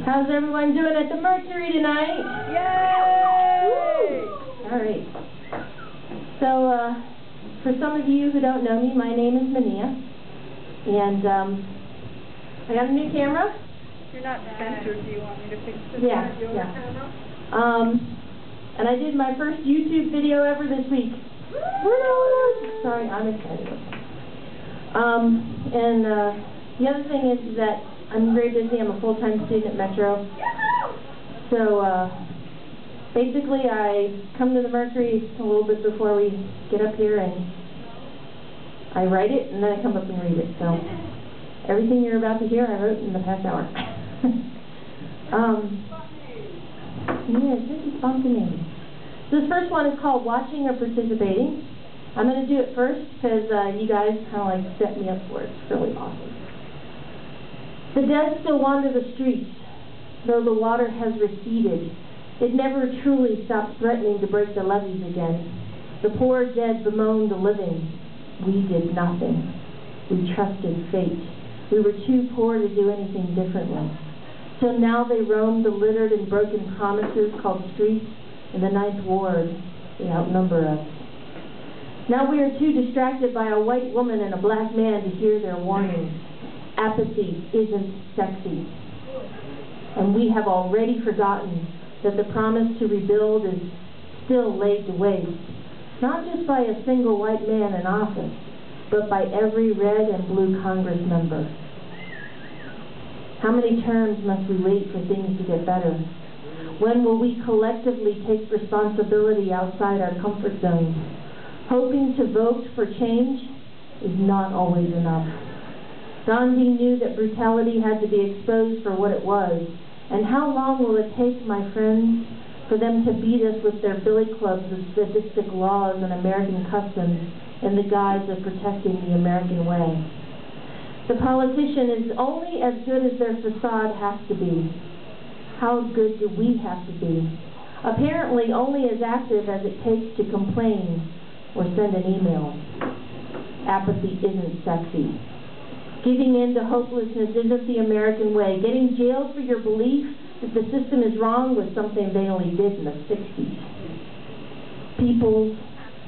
How's everyone doing at the Mercury tonight? Yay! All right. So, for some of you who don't know me, my name is Manea, and I got a new camera. You're not censored. Do you want me to fix this? Yeah. And I did my first YouTube video ever this week. Sorry, I'm excited. The other thing is that I'm very busy. I'm a full-time student at Metro. So, basically, I come to the Mercury a little bit before we get up here, and I write it, and then I come up and read it. So, everything you're about to hear, I wrote in the past hour. Yes, this is spontaneity. This first one is called Watching or Participating. I'm going to do it first because you guys kind of like set me up for it. It's really awesome. The dead still wander the streets, though the water has receded. It never truly stops threatening to break the levees again. The poor dead bemoan the living. We did nothing. We trusted fate. We were too poor to do anything differently. So now they roam the littered and broken promises called streets in the 9th Ward. They outnumber us. Now we are too distracted by a white woman and a black man to hear their warnings. Apathy isn't sexy. And we have already forgotten that the promise to rebuild is still laid to waste, not just by a single white man in office, but by every red and blue Congress member. How many terms must we wait for things to get better? When will we collectively take responsibility outside our comfort zones? Hoping to vote for change is not always enough. Gandhi knew that brutality had to be exposed for what it was. And how long will it take, my friends, for them to beat us with their billy clubs of sadistic laws and American customs in the guise of protecting the American way? The politician is only as good as their facade has to be. How good do we have to be? Apparently only as active as it takes to complain or send an email. Apathy isn't sexy. Giving in to hopelessness isn't the American way. Getting jailed for your belief that the system is wrong was something they only did in the 60s. People,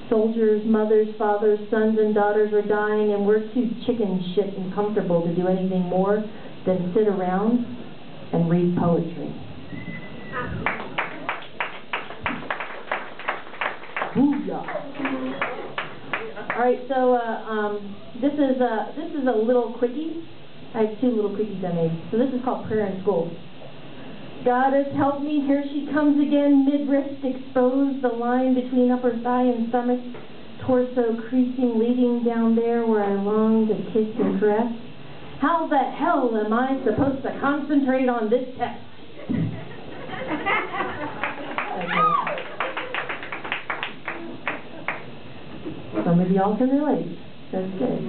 soldiers, mothers, fathers, sons and daughters are dying, and we're too chicken shit and comfortable to do anything more than sit around and read poetry. Booyah. All right, so this is a little quickie. I have 2 little quickies I made. So this is called Prayer in School. God has helped me, here she comes again, mid-wrist exposed, the line between upper thigh and stomach, torso creasing, leading down there where I long to kiss and caress. How the hell am I supposed to concentrate on this test? Some of y'all can relate. That's good.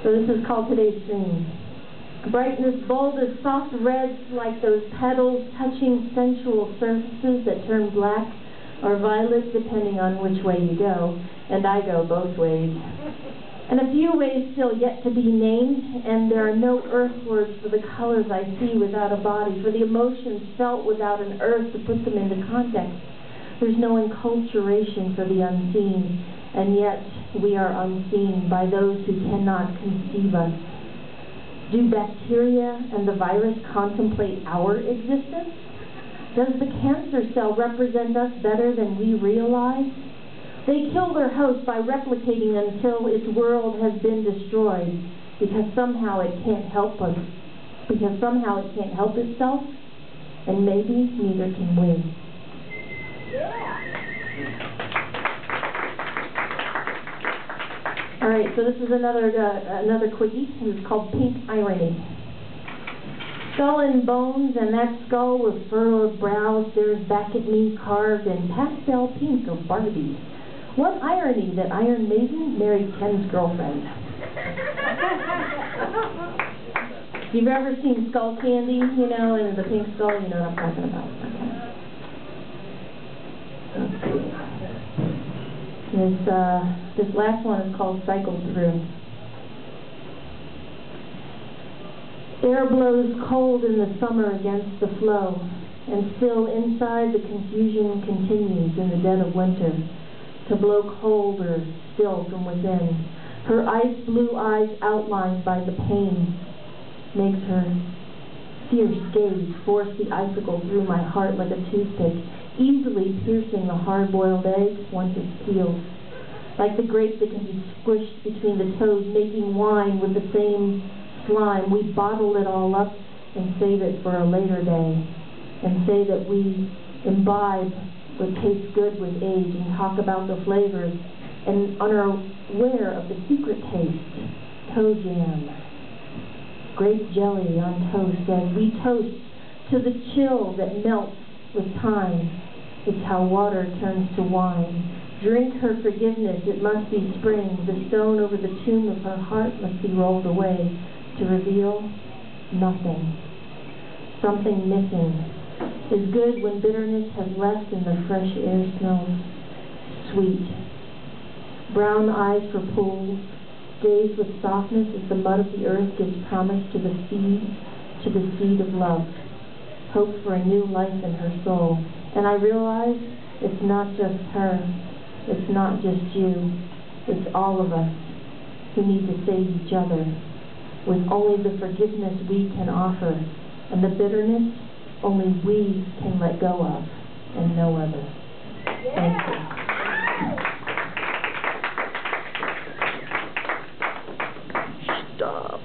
So this is called Today's Dream. Brightness bold as soft reds like those petals touching sensual surfaces that turn black or violet depending on which way you go. And I go both ways. And a few ways still yet to be named, and there are no earth words for the colors I see without a body, for the emotions felt without an earth to put them into context. There's no enculturation for the unseen, and yet we are unseen by those who cannot conceive us. Do bacteria and the virus contemplate our existence? Does the cancer cell represent us better than we realize? They kill their host by replicating until its world has been destroyed, because somehow it can't help us, because somehow it can't help itself, and maybe neither can we. All right, so this is another quickie. This is called Pink Irony. Skull and bones, and that skull with furrowed brow stares back at me, carved in pastel pink of Barbie. What irony that Iron Maiden married Ken's girlfriend. If you've ever seen Skull Candy, you know, and the pink skull, you know what I'm talking about. Okay. Let's see. This last one is called Cycle Through. Air blows cold in the summer against the flow, and still inside the confusion continues in the dead of winter to blow colder still from within. Her ice blue eyes outlined by the pain makes her fierce gaze force the icicle through my heart like a toothpick, easily piercing the hard-boiled egg once it's peeled. Like the grape that can be squished between the toes, making wine with the same slime, we bottle it all up and save it for a later day, and say that we imbibe what tastes good with age and talk about the flavors and are aware of the secret taste, toe jam, grape jelly on toast, as we toast to the chill that melts with time. It's how water turns to wine. Drink her forgiveness, it must be spring. The stone over the tomb of her heart must be rolled away to reveal nothing. Something missing is good when bitterness has left and the fresh air smells sweet. Brown eyes for pools, gaze with softness as the mud of the earth gives promise to the seed of love, hope for a new life in her soul. And I realize it's not just her, it's not just you, it's all of us who need to save each other with only the forgiveness we can offer, and the bitterness only we can let go of, and no other. Thank you. Stop.